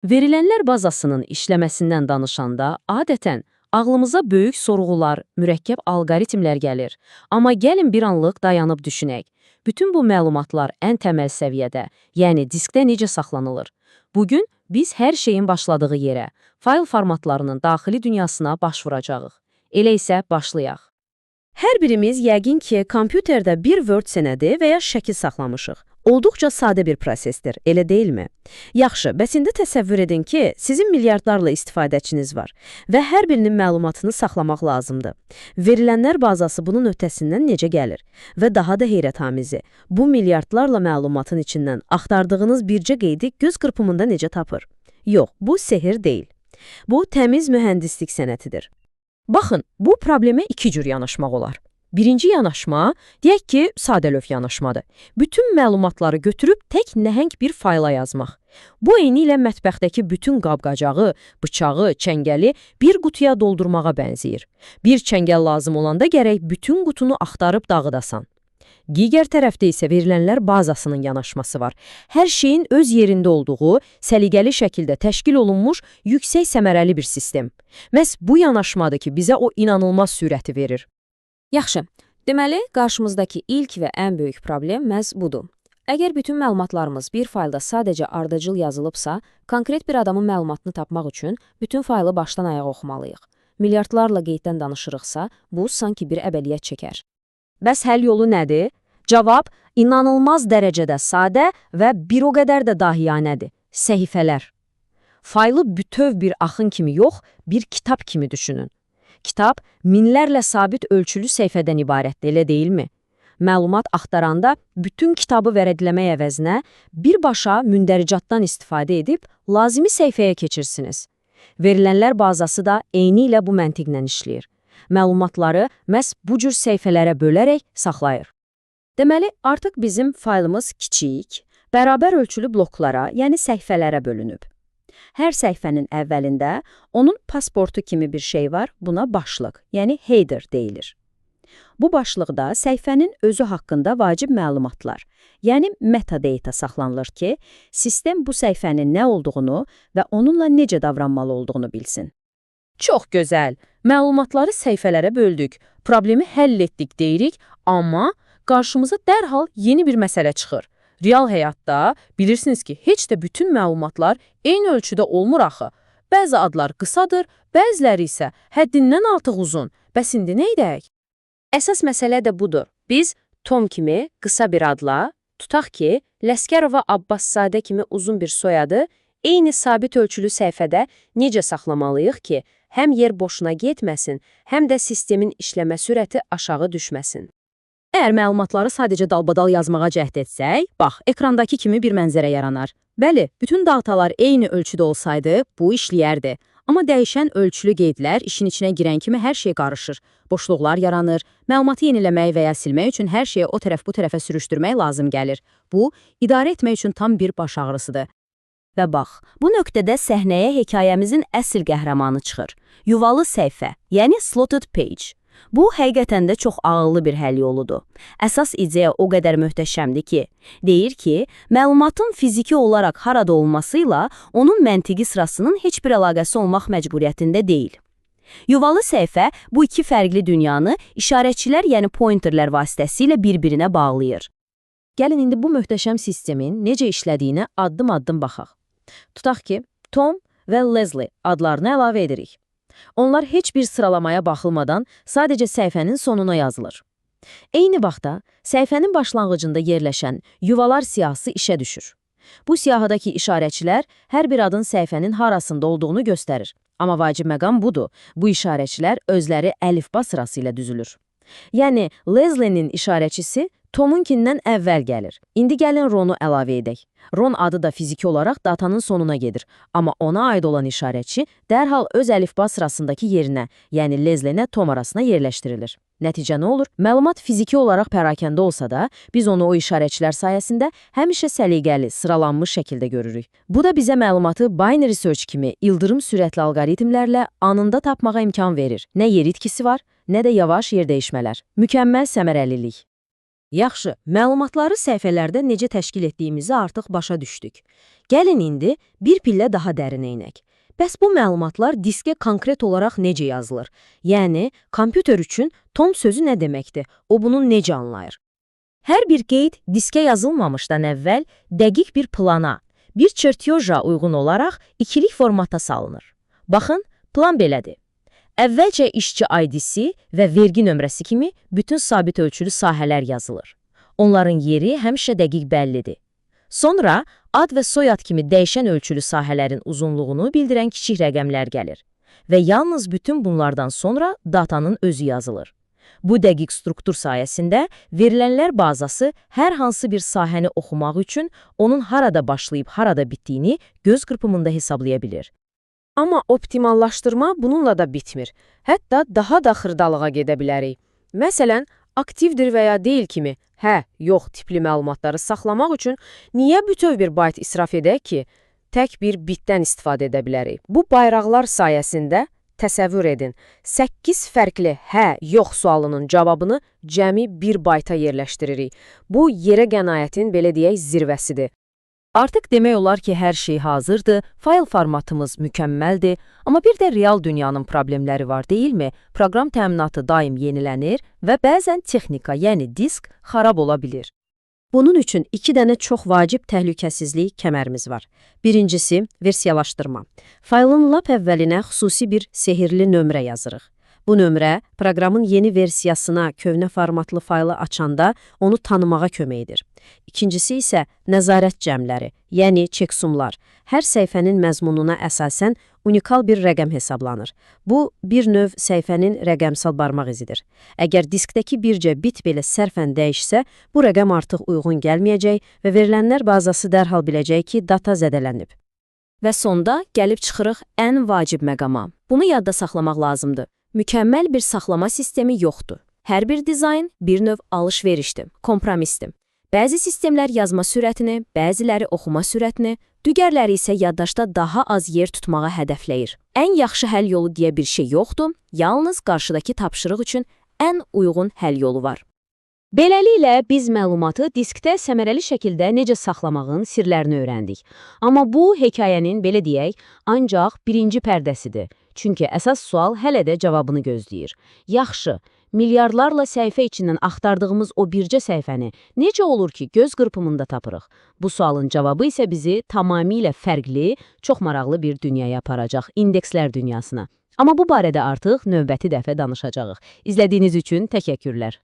Verilənlər bazasının işləməsindən danışanda adətən ağlımıza böyük sorğular, mürəkkəb alqoritmlər gəlir. Amma gəlin bir anlıq dayanıb düşünək. Bütün bu məlumatlar ən təməl səviyyədə, yəni diskdə necə saxlanılır? Bugün biz hər şeyin başladığı yerə, fayl formatlarının daxili dünyasına baş vuracağıq. Elə isə başlayaq. Hər birimiz yəqin ki, kompüterdə bir Word sənədi və ya şəkil saxlamışıq. Olduqca sadə bir prosesdir, elə deyilmi? Yaxşı, bəs indi təsəvvür edin ki, sizin milyardlarla istifadəçiniz var və hər birinin məlumatını saxlamaq lazımdır. Verilənlər bazası bunun ötəsindən necə gəlir? Və daha da heyrətamizi, bu milyardlarla məlumatın içindən axtardığınız bircə qeydi göz qırpımında necə tapır? Yox, bu sehir deyil. Bu təmiz mühəndislik sənətidir. Baxın, bu problemə iki cür yanaşmaq olar. Birinci yanaşma, deyək ki, sadəlöv yanaşmadır. Bütün məlumatları götürüb tək nəhəng bir fayla yazmaq. Bu eyni ilə mətbəxdəki bütün qab-qacağı, bıçağı, çəngəli bir qutuya doldurmağa bənzəyir. Bir çəngəl lazım olanda gərək bütün qutunu axtarıb dağıdasan. Digər tərəfdə isə verilənlər bazasının yanaşması var. Hər şeyin öz yerində olduğu, səliqəli şəkildə təşkil olunmuş, yüksək səmərəli bir sistem. Məhz bu yanaşmadır ki, bizə o inanılmaz sürəti verir. Yaxşı, deməli, qarşımızdakı ilk və ən böyük problem məhz budur. Əgər bütün məlumatlarımız bir faylda sadəcə ardıcıl yazılıbsa, konkret bir adamın məlumatını tapmaq üçün bütün faylı başdan ayağa oxumalıyıq. Milyardlarla qeyddən danışırıqsa, bu sanki bir əbədiyyət çəkər. Bəs həll yolu nədir? Cavab, inanılmaz dərəcədə sadə və bir o qədər də dahiyanədir. Səhifələr. Faylı bütöv bir axın kimi yox, bir kitab kimi düşünün. Kitab minlərlə sabit ölçülü səhifədən ibarətdir, elə deyilmi? Məlumat axtaranda bütün kitabı vərəqləmək əvəzinə birbaşa mündəricatdan istifadə edib lazımi səhifəyə keçirsiniz. Verilənlər bazası da eyni ilə bu məntiqlə işləyir. Məlumatları məhz bu cür səhifələrə bölərək saxlayır. Deməli, artıq bizim faylımız kiçik, bərabər ölçülü bloklara, yəni səhifələrə bölünüb. Hər səhifənin əvvəlində onun pasportu kimi bir şey var, buna başlıq, yəni header deyilir. Bu başlıqda səhifənin özü haqqında vacib məlumatlar, yəni metadata saxlanılır ki, sistem bu səhifənin nə olduğunu və onunla necə davranmalı olduğunu bilsin. Çox gözəl, məlumatları səhifələrə böldük, problemi həll etdik deyirik, amma qarşımıza dərhal yeni bir məsələ çıxır. Real həyatda bilirsiniz ki, heç də bütün məlumatlar eyni ölçüdə olmur axı. Bəzi adlar qısadır, bəziləri isə həddindən artıq uzun. Bəs indi nə edək? Əsas məsələ də budur. Biz Tom kimi qısa bir adla, tutaq ki, Ləskərova Abbaszadə kimi uzun bir soyadı eyni sabit ölçülü səhifədə necə saxlamalıyıq ki, həm yer boşuna getməsin, həm də sistemin işləmə sürəti aşağı düşməsin. Əgər məlumatları sadəcə dalbadal yazmağa cəhd etsək, bax, ekrandakı kimi bir mənzərə yaranar. Bəli, bütün datalar eyni ölçüdə olsaydı, bu işləyərdi. Amma dəyişən ölçülü qeydlər işin içinə girən kimi hər şey qarışır. Boşluqlar yaranır, məlumatı yeniləmək və ya silmək üçün hər şeyi o tərəf bu tərəfə sürüşdürmək lazım gəlir. Bu, idarə etmək üçün tam bir baş ağrısıdır. Və bax, bu nöqtədə səhnəyə hekayəmizin əsl qəhrəmanı çıxır. Yuvalı səhifə, yəni slotted page. Bu, həqiqətən də çox ağıllı bir həll yoludur. Əsas ideya o qədər möhtəşəmdir ki, deyir ki, məlumatın fiziki olaraq harada olmasıyla onun məntiqi sırasının heç bir əlaqəsi olmaq məcburiyyətində deyil. Yuvalı səhifə bu iki fərqli dünyanı işarətçilər, yəni pointerlər vasitəsilə bir-birinə bağlayır. Gəlin indi bu möhtəşəm sistemin necə işlədiyinə addım-addım baxaq. Tutaq ki, Tom və Leslie adlarını əlavə edirik. Onlar heç bir sıralamaya baxılmadan sadəcə səhifənin sonuna yazılır. Eyni vaxtda səhifənin başlanğıcında yerləşən yuvalar siyahısı işə düşür. Bu siyahıdakı işarətçilər hər bir adın səhifənin harasında olduğunu göstərir. Amma vacib məqam budur. Bu işarətçilər özləri əlifba sırası ilə düzülür. Yəni, Leslie'nin işarətçisi Tomunkindən əvvəl gəlir. İndi gəlin Ron'u əlavə edək. Ron adı da fiziki olaraq datanın sonuna gedir. Amma ona aid olan işarətçi dərhal öz əlifba sırasındakı yerinə, yəni Leslie'nə Tom arasına yerləşdirilir. Nəticə nə olur? Məlumat fiziki olaraq pərakəndə olsa da, biz onu o işarətçilər sayəsində həmişə səliqəli, sıralanmış şəkildə görürük. Bu da bizə məlumatı binary search kimi ildırım sürətli alqoritmlərlə anında tapmağa imkan verir. Nə yer itkisi var, nə də yavaş yer dəyişmələr. Mükəmməl səmərəlilik. Yaxşı, məlumatları səhifələrdə necə təşkil etdiyimizi artıq başa düşdük. Gəlin indi bir pillə daha dərinə inək. Bəs bu məlumatlar diskə konkret olaraq necə yazılır? Yəni, kompüter üçün tom sözü nə deməkdir? O bunu necə anlayır? Hər bir qeyd diskə yazılmamışdan əvvəl dəqiq bir plana, bir çertyoja uyğun olaraq ikilik formata salınır. Baxın, plan belədir. Əvvəlcə işçi ID-si və vergi nömrəsi kimi bütün sabit ölçülü sahələr yazılır. Onların yeri həmişə dəqiq bəllidir. Sonra ad və soyad kimi dəyişən ölçülü sahələrin uzunluğunu bildirən kiçik rəqəmlər gəlir və yalnız bütün bunlardan sonra datanın özü yazılır. Bu dəqiq struktur sayəsində verilənlər bazası hər hansı bir sahəni oxumaq üçün onun harada başlayıb harada bitdiyini göz qırpımında hesablaya bilir. Amma optimallaşdırma bununla da bitmir. Hətta daha da xırdalığa gedə bilərik. Məsələn, aktivdir və ya deyil kimi hə, yox tipli məlumatları saxlamaq üçün niyə bütöv bir bayt israf edək ki, tək bir bitdən istifadə edə bilərik? Bu bayraqlar sayəsində təsəvvür edin, 8 fərqli hə, yox sualının cavabını cəmi bir bayta yerləşdiririk. Bu, yerə qənaətin, belə deyək, zirvəsidir. Artıq demək olar ki, hər şey hazırdır, fayl formatımız mükəmməldir, amma bir də real dünyanın problemləri var, deyilmi? Proqram təminatı daim yenilənir və bəzən texnika, yəni disk, xarab ola bilir. Bunun üçün 2 dənə çox vacib təhlükəsizlik kəmərimiz var. Birincisi, versiyalaşdırma. Faylın lap əvvəlinə xüsusi bir sehirli nömrə yazırıq. Bu nömrə, proqramın yeni versiyasına köhnə formatlı faylı açanda onu tanımağa kömək edir. İkincisi isə nəzarət cəmləri, yəni checksumlar. Hər səhifənin məzmununa əsasən unikal bir rəqəm hesablanır. Bu, bir növ səhifənin rəqəmsal barmaq izidir. Əgər diskdəki bircə bit belə sərfən dəyişsə, bu rəqəm artıq uyğun gəlməyəcək və verilənlər bazası dərhal biləcək ki, data zədələnib. Və sonda gəlib çıxırıq ən vacib məqama. Bunu yadda saxlamaq lazımdır. Mükəmməl bir saxlama sistemi yoxdur. Hər bir dizayn bir növ alış-verişdir, kompromisdir. Bəzi sistemlər yazma sürətini, bəziləri oxuma sürətini, digərləri isə yaddaşda daha az yer tutmağa hədəfləyir. Ən yaxşı həll yolu deyə bir şey yoxdur, yalnız qarşıdakı tapşırıq üçün ən uyğun həll yolu var. Beləliklə, biz məlumatı diskdə səmərəli şəkildə necə saxlamağın sirlərini öyrəndik. Amma bu, hekayənin, belə deyək, ancaq birinci pərdəsidir. Çünki əsas sual hələ də cavabını gözləyir. Yaxşı, milyardlarla səhifə içindən axtardığımız o bircə səhifəni necə olur ki, göz qırpımında tapırıq? Bu sualın cavabı isə bizi tamamilə fərqli, çox maraqlı bir dünyaya aparacaq, indekslər dünyasına. Amma bu barədə artıq növbəti dəfə danışacağıq. İzlədiyiniz üçün təşəkkürlər.